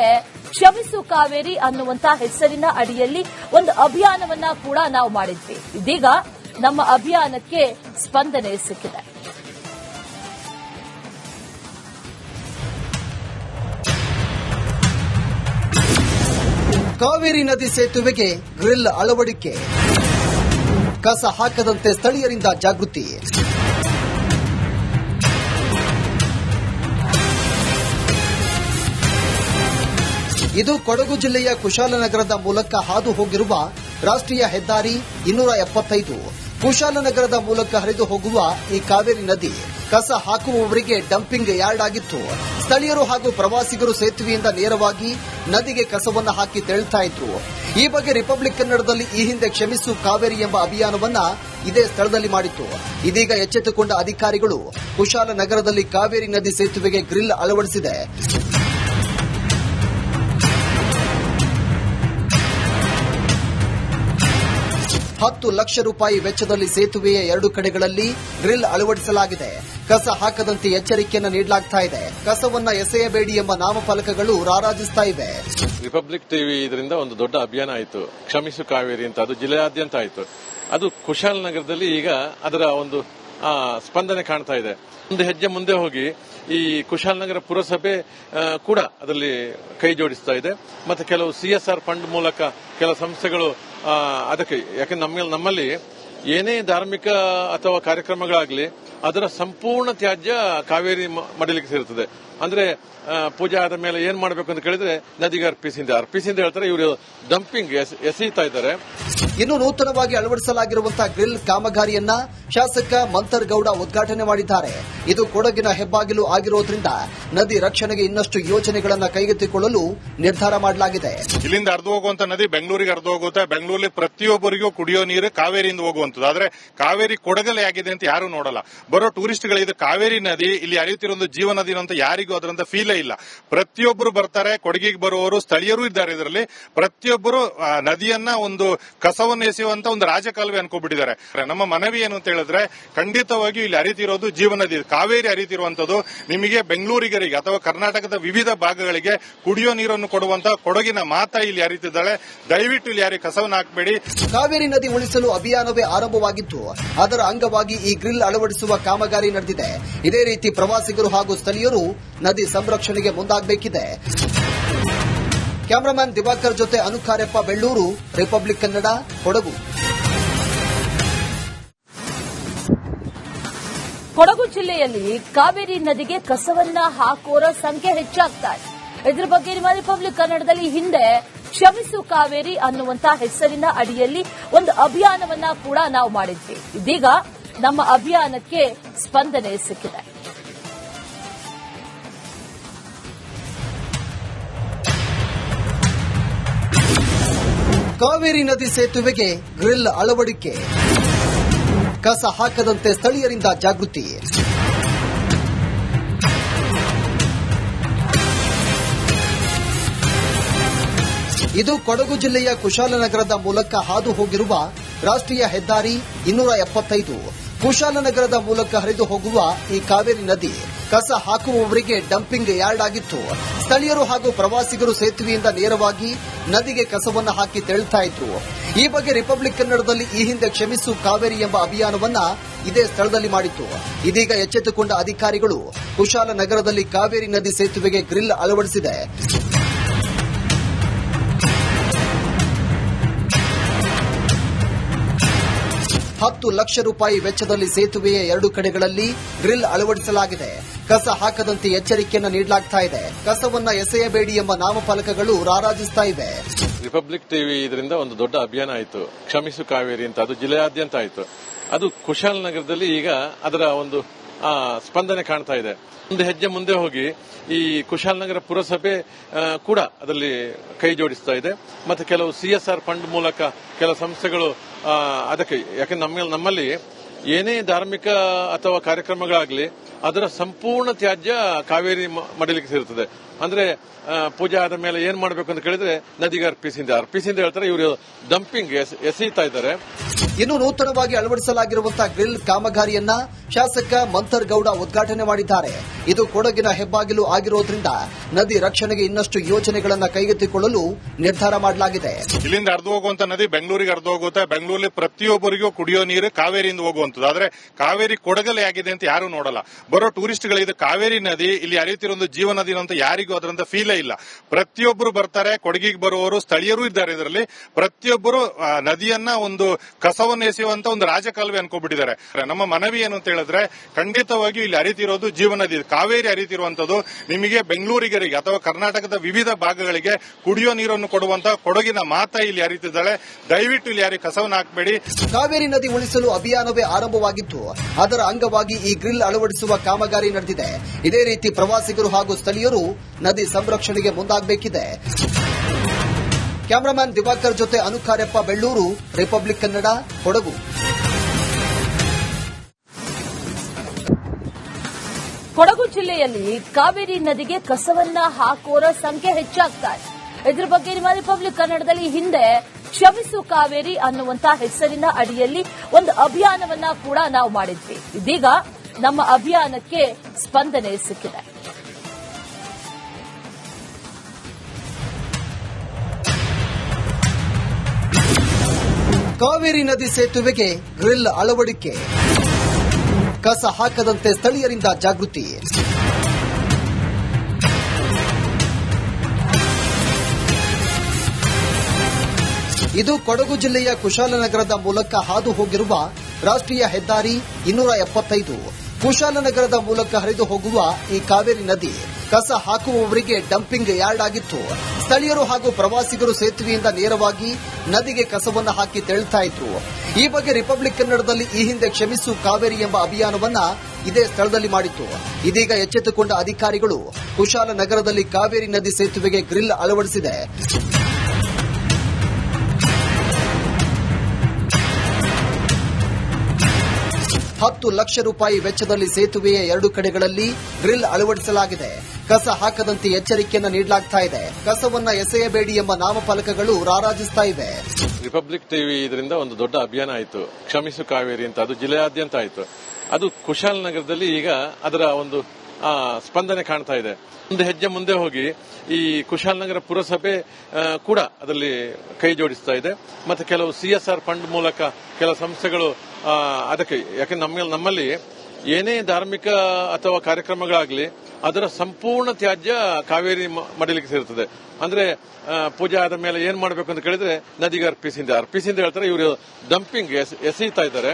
ಹಿಂದೆ ಕ್ಷಮಿಸು ಕಾವೇರಿ ಅನ್ನುವಂತ ಹೆಸರಿನ ಅಡಿಯಲ್ಲಿ ಒಂದು ಅಭಿಯಾನವನ್ನ ಕೂಡ ನಾವು ಮಾಡಿದ್ವಿ. ಇದೀಗ ನಮ್ಮ ಅಭಿಯಾನಕ್ಕೆ ಸ್ಪಂದನೆ ಸಿಕ್ಕಿದೆ. ಕಾವೇರಿ ನದಿ ಸೇತುವೆಗೆ ಗ್ರಿಲ್ ಅಳವಡಿಕೆ, ಕಸ ಹಾಕದಂತೆ ಸ್ಥಳೀಯರಿಂದ ಜಾಗೃತಿ. ಇದು ಕೊಡಗು ಜಿಲ್ಲೆಯ ಕುಶಾಲನಗರದ ಮೂಲಕ ಹಾದು ಹೋಗಿರುವ ರಾಷ್ಟ್ರೀಯ ಹೆದ್ದಾರಿ 275. ಕುಶಾಲನಗರದ ಮೂಲಕ ಹರಿದು ಹೋಗುವ ಈ ಕಾವೇರಿ ನದಿ ಕಸ ಹಾಕುವವರಿಗೆ ಡಂಪಿಂಗ್ ಯಾರ್ಡ್ ಆಗಿತ್ತು. ಸ್ಥಳೀಯರು ಹಾಗೂ ಪ್ರವಾಸಿಗರು ಸೇತುವೆಯಿಂದ ನೇರವಾಗಿ ನದಿಗೆ ಕಸವನ್ನು ಹಾಕಿ ತೆರಳುತ್ತಾ ಇದ್ರು. ಈ ಬಗ್ಗೆ ರಿಪಬ್ಲಿಕ್ ಕನ್ನಡದಲ್ಲಿ ಈ ಹಿಂದೆ ಕ್ಷಮಿಸು ಕಾವೇರಿ ಎಂಬ ಅಭಿಯಾನವನ್ನ ಇದೇ ಸ್ಥಳದಲ್ಲಿ ಮಾಡಿತ್ತು. ಇದೀಗ ಎಚ್ಚೆತ್ತುಕೊಂಡ ಅಧಿಕಾರಿಗಳು ಕುಶಾಲನಗರದಲ್ಲಿ ಕಾವೇರಿ ನದಿ ಸೇತುವೆಗೆ ಗ್ರಿಲ್ ಅಳವಡಿಸಿದೆ. 10 ಲಕ್ಷ ರೂಪಾಯಿ ವೆಚ್ಚದಲ್ಲಿ ಸೇತುವೆಯ 2 ಕಡೆಗಳಲ್ಲಿ ಗ್ರಿಲ್ ಅಳವಡಿಸಲಾಗಿದೆ. ಕಸ ಹಾಕದಂತೆ ಎಚ್ಚರಿಕೆಯನ್ನು ನೀಡಲಾಗ್ತಾ ಇದೆ. ಕಸವನ್ನ ಎಸೆಯಬೇಡಿ ಎಂಬ ನಾಮಫಲಕಗಳು ರಾರಾಜಿಸ್ತಾ ಇವೆ. ರಿಪಬ್ಲಿಕ್ ಟಿವಿ ಇದರಿಂದ ಒಂದು ದೊಡ್ಡ ಅಭಿಯಾನ ಆಯಿತು, ಕ್ಷಮಿಸು ಕಾವೇರಿ ಅಂತ. ಅದು ಜಿಲ್ಲೆಯಾದ್ಯಂತ ಆಯಿತು. ಅದು ಕುಶಾಲನಗರದಲ್ಲಿ ಈಗ ಅದರ ಒಂದು ಸ್ಪಂದನೆ ಕಾಣ್ತಾ ಇದೆ. ಒಂದು ಹೆಜ್ಜೆ ಮುಂದೆ ಹೋಗಿ ಈ ಕುಶಾಲನಗರ ಪುರಸಭೆ ಕೂಡ ಅದರಲ್ಲಿ ಕೈ ಜೋಡಿಸ್ತಾ ಇದೆ. ಮತ್ತೆ ಕೆಲವು CSR ಫಂಡ್ ಮೂಲಕ ಕೆಲ ಸಂಸ್ಥೆಗಳು ಅದಕ್ಕೆ, ಯಾಕಂದ್ರೆ ನಮ್ಮಲ್ಲಿ ಏನೇ ಧಾರ್ಮಿಕ ಅಥವಾ ಕಾರ್ಯಕ್ರಮಗಳಾಗಲಿ ಅದರ ಸಂಪೂರ್ಣ ತ್ಯಾಜ್ಯ ಕಾವೇರಿ ಮಡಿಲಿಗೆ ಸೇರುತ್ತದೆ. ಅಂದ್ರೆ ಪೂಜೆ ಆದ ಮೇಲೆ ಏನ್ ಮಾಡಬೇಕು ಅಂತ ಕೇಳಿದ್ರೆ ನದಿಗೆ ಅರ್ಪಿಸಿಂದ ಹೇಳ್ತಾರೆ. ಇವರು ಡಂಪಿಂಗ್ ಎಸೆಯುತ್ತಾ ಇದ್ದಾರೆ. ಇನ್ನು ನೂತನವಾಗಿ ಅಳವಡಿಸಲಾಗಿರುವಂತಹ ಗ್ರಿಲ್ ಕಾಮಗಾರಿಯನ್ನ ಶಾಸಕ ಮಂತರ್ಗೌಡ ಉದ್ಘಾಟನೆ ಮಾಡಿದ್ದಾರೆ. ಇದು ಕೊಡಗಿನ ಹೆಬ್ಬಾಗಿಲು ಆಗಿರೋದ್ರಿಂದ ನದಿ ರಕ್ಷಣೆಗೆ ಇನ್ನಷ್ಟು ಯೋಜನೆಗಳನ್ನು ಕೈಗೆತ್ತಿಕೊಳ್ಳಲು ನಿರ್ಧಾರ ಮಾಡಲಾಗಿದೆ. ಇಲ್ಲಿಂದ ಹರಿದು ಹೋಗುವಂತ ನದಿ ಬೆಂಗಳೂರಿಗೆ ಹರಿದು ಹೋಗುತ್ತೆ. ಬೆಂಗಳೂರಲ್ಲಿ ಪ್ರತಿಯೊಬ್ಬರಿಗೂ ಕುಡಿಯೋ ನೀರು ಕಾವೇರಿಯಿಂದ ಹೋಗುವಂತದ್ದು. ಆದ್ರೆ ಕಾವೇರಿ ಕೊಡಗಲೆ ಆಗಿದೆ ಅಂತ ಯಾರು ನೋಡಲ್ಲ. ಬರೋ ಟೂರಿಸ್ಟ್ಗಳಿಗೆ ಕಾವೇರಿ ನದಿ ಇಲ್ಲಿ ಹರಿಯುತ್ತಿರೋ ಒಂದು ಜೀವ ನದಿ ಅಂತ ಯಾರಿಗೂ ಅದರಂತ ಫೀಲೇ ಇಲ್ಲ. ಪ್ರತಿಯೊಬ್ಬರು ಬರ್ತಾರೆ, ಕೊಡಗಿಗೆ ಬರುವವರು ಸ್ಥಳೀಯರು ಇದ್ದಾರೆ. ಇದರಲ್ಲಿ ಪ್ರತಿಯೊಬ್ಬರು ನದಿಯನ್ನ ಒಂದು ಕಸವನ್ನು ಎಸೆಯುವಂತ ಒಂದು ರಾಜಕಾಲುವೆ ಅನ್ಕೋಬಿಟ್ಟಿದ್ದಾರೆ. ನಮ್ಮ ಮನವಿ ಏನು ಅಂತ ಹೇಳಿದ್ರೆ, ಖಂಡಿತವಾಗಿಯೂ ಇಲ್ಲಿ ಹರಿತಿರೋದು ಜೀವ ನದಿ ಕಾವೇರಿ ಹರಿತಿರುವಂತದ್ದು. ನಿಮಗೆ ಬೆಂಗಳೂರಿಗರಿಗೆ ಅಥವಾ ಕರ್ನಾಟಕದ ವಿವಿಧ ಭಾಗಗಳಿಗೆ ಕುಡಿಯೋ ನೀರನ್ನು ಕೊಡುವಂತ ಕೊಡಗಿನ ಮಾತಾ ಇಲ್ಲಿ ಹರಿತಿದ್ದಾಳೆ. ದಯವಿಟ್ಟು ಇಲ್ಲಿ ಯಾರಿಗೆ ಕಸವನ್ನು ಹಾಕಬೇಡಿ. ಕಾವೇರಿ ನದಿ ಉಳಿಸಲು ಅಭಿಯಾನವೇ ಆರಂಭವಾಗಿತ್ತು. ಅದರ ಅಂಗವಾಗಿ ಈ ಗ್ರಿಲ್ ಅಳವಡಿಸುವ ಕಾಮಗಾರಿ ನಡೆದಿದೆ. ಇದೇ ರೀತಿ ಪ್ರವಾಸಿಗರು ಹಾಗೂ ಸ್ಥಳೀಯರು ನದಿ ಸಂರಕ್ಷಣೆಗೆ ಮುಂದಾಗಬೇಕಿದೆ. ಕ್ಯಾಮರಾಮನ್ ದಿವಾಕರ್ ಜೊತೆ ಅನುಕಾರ್ಯಪ್ಪ, ಬೆಳ್ಳೂರು, ರಿಪಬ್ಲಿಕ್ ಕನ್ನಡ, ಕೊಡಗು. ಕೊಡಗು ಜಿಲ್ಲೆಯಲ್ಲಿ ಕಾವೇರಿ ನದಿಗೆ ಕಸವನ್ನ ಹಾಕೋರ ಸಂಖ್ಯೆ ಹೆಚ್ಚಾಗ್ತಾ ಇದೆ. ಇದ್ರ ಬಗ್ಗೆ ನಿಮ್ಮ ರಿಪಬ್ಲಿಕ್ ಕನ್ನಡದಲ್ಲಿ ಹಿಂದೆ ಕ್ಷಮಿಸು ಕಾವೇರಿ ಅನ್ನುವಂತ ಹೆಸರಿನ ಅಡಿಯಲ್ಲಿ ಒಂದು ಅಭಿಯಾನವನ್ನ ಕೂಡ ನಾವು ಮಾಡಿದ್ವಿ. ಇದೀಗ ನಮ್ಮ ಅಭಿಯಾನಕ್ಕೆ ಸ್ಪಂದನೆ ಸಿಕ್ಕಿದೆ. ಕಾವೇರಿ ನದಿ ಸೇತುವೆಗೆ ಗ್ರಿಲ್ ಅಳವಡಿಕೆ, ಕಸ ಹಾಕದಂತೆ ಸ್ಥಳೀಯರಿಂದ ಜಾಗೃತಿ. ಇದು ಕೊಡಗು ಜಿಲ್ಲೆಯ ಕುಶಾಲನಗರದ ಮೂಲಕ ಹಾದು ಹೋಗಿರುವ ರಾಷ್ಟ್ರೀಯ ಹೆದ್ದಾರಿ 275. ಕುಶಾಲನಗರದ ಮೂಲಕ ಹರಿದು ಹೋಗುವ ಈ ಕಾವೇರಿ ನದಿ ಕಸ ಹಾಕುವವರಿಗೆ ಡಂಪಿಂಗ್ ಯಾರ್ಡ್ ಆಗಿತ್ತು. ಸ್ಥಳೀಯರು ಹಾಗೂ ಪ್ರವಾಸಿಗರು ಸೇತುವೆಯಿಂದ ನೇರವಾಗಿ ನದಿಗೆ ಕಸವನ್ನು ಹಾಕಿ ತೆರಳುತ್ತಾ ಇದ್ರು. ಈ ಬಗ್ಗೆ ರಿಪಬ್ಲಿಕ್ ಕನ್ನಡದಲ್ಲಿ ಈ ಹಿಂದೆ ಕ್ಷಮಿಸು ಕಾವೇರಿ ಎಂಬ ಅಭಿಯಾನವನ್ನ ಇದೇ ಸ್ಥಳದಲ್ಲಿ ಮಾಡಿತ್ತು. ಇದೀಗ ಎಚ್ಚೆತ್ತುಕೊಂಡ ಅಧಿಕಾರಿಗಳು ಕುಶಾಲನಗರದಲ್ಲಿ ಕಾವೇರಿ ನದಿ ಸೇತುವೆಗೆ ಗ್ರಿಲ್ ಅಳವಡಿಸಿದೆ. 10 ಲಕ್ಷ ರೂಪಾಯಿ ವೆಚ್ಚದಲ್ಲಿ ಸೇತುವೆಯ 2 ಕಡೆಗಳಲ್ಲಿ ಗ್ರಿಲ್ ಅಳವಡಿಸಲಾಗಿದೆ. ಕಸ ಹಾಕದಂತೆ ಎಚ್ಚರಿಕೆಯನ್ನು ನೀಡಲಾಗ್ತಾ ಇದೆ. ಕಸವನ್ನ ಎಸೆಯಬೇಡಿ ಎಂಬ ನಾಮಫಲಕಗಳು ರಾರಾಜಿಸ್ತಾ ಇವೆ. ರಿಪಬ್ಲಿಕ್ ಟಿವಿ ಇದರಿಂದ ಒಂದು ದೊಡ್ಡ ಅಭಿಯಾನ ಆಯಿತು, ಕ್ಷಮಿಸು ಕಾವೇರಿ ಅಂತ. ಅದು ಜಿಲ್ಲೆಯಾದ್ಯಂತ ಆಯಿತು. ಅದು ಕುಶಾಲನಗರದಲ್ಲಿ ಈಗ ಅದರ ಒಂದು ಸ್ಪಂದನೆ ಕಾಣ್ತಾ ಇದೆ. ಒಂದು ಹೆಜ್ಜೆ ಮುಂದೆ ಹೋಗಿ ಈ ಕುಶಾಲನಗರ ಪುರಸಭೆ ಕೂಡ ಅದರಲ್ಲಿ ಕೈ ಜೋಡಿಸ್ತಾ ಇದೆ. ಮತ್ತೆ ಕೆಲವು CSR ಫಂಡ್ ಮೂಲಕ ಕೆಲ ಸಂಸ್ಥೆಗಳು ಅದಕ್ಕೆ, ಯಾಕಂದ್ರೆ ನಮ್ಮಲ್ಲಿ ಏನೇ ಧಾರ್ಮಿಕ ಅಥವಾ ಕಾರ್ಯಕ್ರಮಗಳಾಗಲಿ ಅದರ ಸಂಪೂರ್ಣ ತ್ಯಾಜ್ಯ ಕಾವೇರಿ ಮಡಿಲಿಗೆ ಸೇರುತ್ತದೆ. ಅಂದ್ರೆ ಪೂಜೆ ಆದ ಮೇಲೆ ಏನ್ ಮಾಡಬೇಕು ಅಂತ ಕೇಳಿದ್ರೆ ನದಿಗೆ ಅರ್ಪಿಸಿಂದ ಹೇಳ್ತಾರೆ. ಇವರು ಡಂಪಿಂಗ್ ಎಸೆಯುತ್ತಾ ಇದ್ದಾರೆ. ಇನ್ನು ನೂತನವಾಗಿ ಅಳವಡಿಸಲಾಗಿರುವಂತಹ ಗ್ರಿಲ್ ಕಾಮಗಾರಿಯನ್ನ ಶಾಸಕ ಮಂಥರ್ ಗೌಡ ಉದ್ಘಾಟನೆ ಮಾಡಿದ್ದಾರೆ. ಇದು ಕೊಡಗಿನ ಹೆಬ್ಬಾಗಿಲು ಆಗಿರೋದ್ರಿಂದ ನದಿ ರಕ್ಷಣೆಗೆ ಇನ್ನಷ್ಟು ಯೋಜನೆಗಳನ್ನು ಕೈಗೆತ್ತಿಕೊಳ್ಳಲು ನಿರ್ಧಾರ ಮಾಡಲಾಗಿದೆ. ಇಲ್ಲಿಂದ ಹರಿದು ಹೋಗುವಂತ ನದಿ ಬೆಂಗಳೂರಿಗೆ ಹರಿದು ಹೋಗುತ್ತೆ. ಬೆಂಗಳೂರಲ್ಲಿ ಪ್ರತಿಯೊಬ್ಬರಿಗೂ ಕುಡಿಯೋ ನೀರು ಕಾವೇರಿಯಿಂದ ಹೋಗುವಂತದ್ದು. ಆದ್ರೆ ಕಾವೇರಿ ಕೊಡಗಲೆ ಆಗಿದೆ ಅಂತ ಯಾರು ನೋಡಲ್ಲ. ಬರೋ ಟೂರಿಸ್ಟ್ಗಳು ಇದು ಕಾವೇರಿ ನದಿ ಇಲ್ಲಿ ಹರಿಯುತ್ತಿರೋ ಒಂದು ಜೀವ ನದಿ ಅಂತ ಯಾರಿಗೂ ಅದರಂತ ಫೀಲೇ ಇಲ್ಲ. ಪ್ರತಿಯೊಬ್ಬರು ಬರ್ತಾರೆ, ಕೊಡಗಿಗೆ ಬರುವವರು ಸ್ಥಳೀಯರು ಇದ್ದಾರೆ. ಇದರಲ್ಲಿ ಪ್ರತಿಯೊಬ್ಬರು ನದಿಯನ್ನ ಒಂದು ಕಸವನ್ನು ಎಸೆಯುವಂತ ಒಂದು ರಾಜಕಾಲುವೆ ಅನ್ಕೋಬಿಟ್ಟಿದ್ದಾರೆ. ನಮ್ಮ ಮನವಿ ಏನು ಅಂತ ಹೇಳಿದ್ರೆ, ಖಂಡಿತವಾಗಿಯೂ ಇಲ್ಲಿ ಹರಿತಿರೋದು ಜೀವ ನದಿ. ಕಾವೇರಿ ಹರಿತಿರುವಂತದ್ದು ನಿಮಗೆ ಬೆಂಗಳೂರಿಗರಿಗೆ ಅಥವಾ ಕರ್ನಾಟಕದ ವಿವಿಧ ಭಾಗಗಳಿಗೆ ಕುಡಿಯೋ ನೀರನ್ನು ಕೊಡುವಂತ ಕೊಡಗಿನ ಮಾತಾ ಇಲ್ಲಿ ಹರಿತಿದ್ದಾಳೆ. ದಯವಿಟ್ಟು ಇಲ್ಲಿ ಯಾರಿಗೆ ಕಸವನ್ನು ಹಾಕಬೇಡಿ. ಕಾವೇರಿ ನದಿ ಉಳಿಸಲು ಅಭಿಯಾನವೇ ಆರಂಭವಾಗಿತ್ತು. ಅದರ ಅಂಗವಾಗಿ ಈ ಗ್ರಿಲ್ ಅಳವಡಿಸುವ ಕಾಮಗಾರಿ ನಡೆದಿದೆ. ಇದೇ ರೀತಿ ಪ್ರವಾಸಿಗರು ಹಾಗೂ ಸ್ಥಳೀಯರು ನದಿ ಸಂರಕ್ಷಣೆಗೆ ಮುಂದಾಗಬೇಕಿದೆ. ಕ್ಯಾಮರಾಮನ್ ದಿವಾಕರ್ ಜೊತೆ ಅನುಕಾರ್ಯಪ್ಪ, ಬೆಳ್ಳೂರು, ರಿಪಬ್ಲಿಕ್ ಕನ್ನಡ, ಕೊಡಗು. ಕೊಡಗು ಜಿಲ್ಲೆಯಲ್ಲಿ ಕಾವೇರಿ ನದಿಗೆ ಕಸವನ್ನ ಹಾಕೋರ ಸಂಖ್ಯೆ ಹೆಚ್ಚಾಗ್ತಾ ಇದೆ. ಇದ್ರ ಬಗ್ಗೆ ನಿಮ್ಮ ರಿಪಬ್ಲಿಕ್ ಕನ್ನಡದಲ್ಲಿ ಹಿಂದೆ ಕ್ಷಮಿಸು ಕಾವೇರಿ ಅನ್ನುವಂತ ಹೆಸರಿನ ಅಡಿಯಲ್ಲಿ ಒಂದು ಅಭಿಯಾನವನ್ನ ಕೂಡ ನಾವು ಮಾಡಿದ್ವಿ. ಇದೀಗ ನಮ್ಮ ಅಭಿಯಾನಕ್ಕೆ ಸ್ಪಂದನೆ ಸಿಕ್ಕಿದೆ. ಕಾವೇರಿ ನದಿ ಸೇತುವೆಗೆ ಗ್ರಿಲ್ ಅಳವಡಿಕೆ, ಕಸ ಹಾಕದಂತೆ ಸ್ಥಳೀಯರಿಂದ ಜಾಗೃತಿ. ಇದು ಕೊಡಗು ಜಿಲ್ಲೆಯ ಕುಶಾಲನಗರದ ಮೂಲಕ ಹಾದು ಹೋಗಿರುವ ರಾಷ್ಟ್ರೀಯ ಹೆದ್ದಾರಿ 275. ಕುಶಾಲನಗರದ ಮೂಲಕ ಹರಿದು ಹೋಗುವ ಈ ಕಾವೇರಿ ನದಿ ಕಸ ಹಾಕುವವರಿಗೆ ಡಂಪಿಂಗ್ ಯಾರ್ಡ್ ಆಗಿತ್ತು. ಸ್ಥಳೀಯರು ಹಾಗೂ ಪ್ರವಾಸಿಗರು ಸೇತುವೆಯಿಂದ ನೇರವಾಗಿ ನದಿಗೆ ಕಸವನ್ನು ಹಾಕಿ ತೆರಳುತ್ತಾ ಇದ್ರು. ಈ ಬಗ್ಗೆ ರಿಪಬ್ಲಿಕ್ ಕನ್ನಡದಲ್ಲಿ ಈ ಹಿಂದೆ ಕ್ಷಮಿಸು ಕಾವೇರಿ ಎಂಬ ಅಭಿಯಾನವನ್ನ ಇದೇ ಸ್ಥಳದಲ್ಲಿ ಮಾಡಿತ್ತು. ಇದೀಗ ಎಚ್ಚೆತ್ತುಕೊಂಡ ಅಧಿಕಾರಿಗಳು ಕುಶಾಲನಗರದಲ್ಲಿ ಕಾವೇರಿ ನದಿ ಸೇತುವೆಗೆ ಗ್ರಿಲ್ ಅಳವಡಿಸಿದೆ. 10 ಲಕ್ಷ ರೂಪಾಯಿ ವೆಚ್ಚದಲ್ಲಿ ಸೇತುವೆಯ 2 ಕಡೆಗಳಲ್ಲಿ ಗ್ರಿಲ್ ಅಳವಡಿಸಲಾಗಿದೆ. ಕಸ ಹಾಕದಂತೆ ಎಚ್ಚರಿಕೆಯನ್ನು ನೀಡಲಾಗ್ತಾ ಇದೆ. ಕಸವನ್ನ ಎಸೆಯಬೇಡಿ ಎಂಬ ನಾಮಫಲಕಗಳು ರಾರಾಜಿಸ್ತಾ ಇವೆ. ರಿಪಬ್ಲಿಕ್ ಟಿವಿ ಇದರಿಂದ ಒಂದು ದೊಡ್ಡ ಅಭಿಯಾನ ಆಯಿತು, ಕ್ಷಮಿಸು ಕಾವೇರಿ ಅಂತ. ಅದು ಜಿಲ್ಲೆಯಾದ್ಯಂತ ಆಯಿತು. ಅದು ಕುಶಾಲನಗರದಲ್ಲಿ ಈಗ ಅದರ ಒಂದು ಸ್ಪಂದನೆ ಕಾಣ್ತಾ ಇದೆ. ಒಂದು ಹೆಜ್ಜೆ ಮುಂದೆ ಹೋಗಿ ಈ ಕುಶಾಲನಗರ ಪುರಸಭೆ ಕೂಡ ಅದರಲ್ಲಿ ಕೈ ಜೋಡಿಸ್ತಾ ಇದೆ. ಮತ್ತೆ ಕೆಲವು CSR ಫಂಡ್ ಮೂಲಕ ಕೆಲ ಸಂಸ್ಥೆಗಳು ಅದಕ್ಕೆ, ಯಾಕಂದ್ರೆ ನಮ್ಮಲ್ಲಿ ಏನೇ ಧಾರ್ಮಿಕ ಅಥವಾ ಕಾರ್ಯಕ್ರಮಗಳಾಗಲಿ ಅದರ ಸಂಪೂರ್ಣ ತ್ಯಾಜ್ಯ ಕಾವೇರಿ ಮಡಿಲಿಗೆ ಸೇರುತ್ತದೆ. ಅಂದ್ರೆ ಪೂಜೆ ಆದ ಮೇಲೆ ಏನ್ ಮಾಡಬೇಕು ಅಂತ ಕೇಳಿದ್ರೆ ನದಿಗೆ ಅರ್ಪಿಸಿಂದ ಹೇಳ್ತಾರೆ. ಇವರು ಡಂಪಿಂಗ್ ಎಸೆಯುತ್ತಾ ಇದ್ದಾರೆ.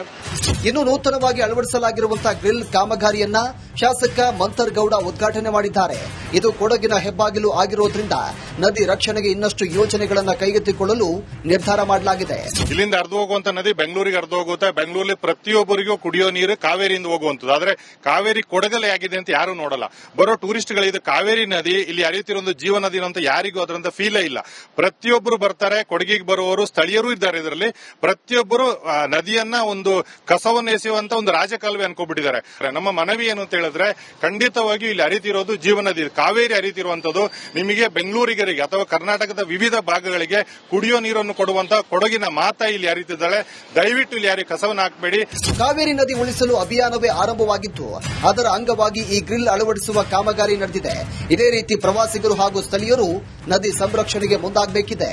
ಇನ್ನು ನೂತನವಾಗಿ ಅಳವಡಿಸಲಾಗಿರುವಂತಹ ಗ್ರಿಲ್ ಕಾಮಗಾರಿಯನ್ನ ಶಾಸಕ ಮಂಥರ್ ಗೌಡ ಉದ್ಘಾಟನೆ ಮಾಡಿದ್ದಾರೆ. ಇದು ಕೊಡಗಿನ ಹೆಬ್ಬಾಗಿಲು ಆಗಿರೋದ್ರಿಂದ ನದಿ ರಕ್ಷಣೆಗೆ ಇನ್ನಷ್ಟು ಯೋಜನೆಗಳನ್ನು ಕೈಗೆತ್ತಿಕೊಳ್ಳಲು ನಿರ್ಧಾರ ಮಾಡಲಾಗಿದೆ. ಇಲ್ಲಿಂದ ಹರಿದು ಹೋಗುವಂತ ನದಿ ಬೆಂಗಳೂರಿಗೆ ಹರಿದು ಹೋಗುತ್ತೆ. ಬೆಂಗಳೂರಲ್ಲಿ ಪ್ರತಿಯೊಬ್ಬರಿಗೂ ಕುಡಿಯೋ ನೀರು ಕಾವೇರಿಯಿಂದ ಹೋಗುವಂತದ್ದು. ಆದ್ರೆ ಕಾವೇರಿ ಕೊಡಗಲೆ ಆಗಿದೆ ಅಂತ ಯಾರು ನೋಡಲ್ಲ. ಬರೋ ಟೂರಿಸ್ಟ್ಗಳು ಇದು ಕಾವೇರಿ ನದಿ ಇಲ್ಲಿ ಹರಿಯುತ್ತಿರೋ ಒಂದು ಜೀವ ನದಿ ಅಂತ ಯಾರಿಗೂ ಅದರಂತ ಫೀಲೇ ಇಲ್ಲ. ಪ್ರತಿಯೊಬ್ಬರು ಬರ್ತಾರೆ, ಕೊಡಗಿಗೆ ಬರುವವರು ಸ್ಥಳೀಯರು ಇದ್ದಾರೆ. ಇದರಲ್ಲಿ ಪ್ರತಿಯೊಬ್ಬರು ನದಿಯನ್ನ ಒಂದು ಕಸವನ್ನು ಎಸೆಯುವಂತ ಒಂದು ರಾಜಕಾಲುವೆ ಅನ್ಕೋಬಿಟ್ಟಿದ್ದಾರೆ. ನಮ್ಮ ಮನವಿ ಏನು ಅಂತ ಹೇಳಿದ್ರೆ, ಖಂಡಿತವಾಗಿಯೂ ಇಲ್ಲಿ ಹರಿತಿರೋದು ಜೀವ ನದಿ. ಕಾವೇರಿ ಹರಿತಿರುವಂತದ್ದು ನಿಮಗೆ ಬೆಂಗಳೂರಿಗರಿಗೆ ಅಥವಾ ಕರ್ನಾಟಕದ ವಿವಿಧ ಭಾಗಗಳಿಗೆ ಕುಡಿಯೋ ನೀರನ್ನು ಕೊಡುವಂತ ಕೊಡಗಿನ ಮಾತಾ ಇಲ್ಲಿ ಹರಿತಿದ್ದಾಳೆ. ದಯವಿಟ್ಟು ಇಲ್ಲಿ ಯಾರಿಗೆ ಕಸವನ್ನು ಹಾಕಬೇಡಿ. ಕಾವೇರಿ ನದಿ ಉಳಿಸಲು ಅಭಿಯಾನವೇ ಆರಂಭವಾಗಿತ್ತು. ಅದರ ಅಂಗವಾಗಿ ಈ ಗ್ರಿಲ್ ಅಳವಡಿಸುವ ಕಾಮಗಾರಿ ನಡೆದಿದೆ. ಇದೇ ರೀತಿ ಪ್ರವಾಸಿಗರು ಹಾಗೂ ಸ್ಥಳೀಯರು ನದಿ ಸಂರಕ್ಷಣೆಗೆ ಮುಂದಾಗಬೇಕಿದೆ.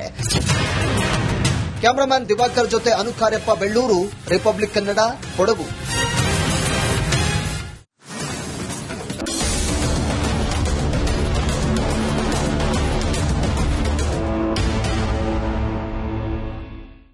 ಕ್ಯಾಮರಾಮನ್ ದಿವಾಕರ್ ಜೊತೆ ಅನುಕಾರ್ಯಪ್ಪ, ಬೆಳ್ಳೂರು, ರಿಪಬ್ಲಿಕ್ ಕನ್ನಡ, ಕೊಡಗು.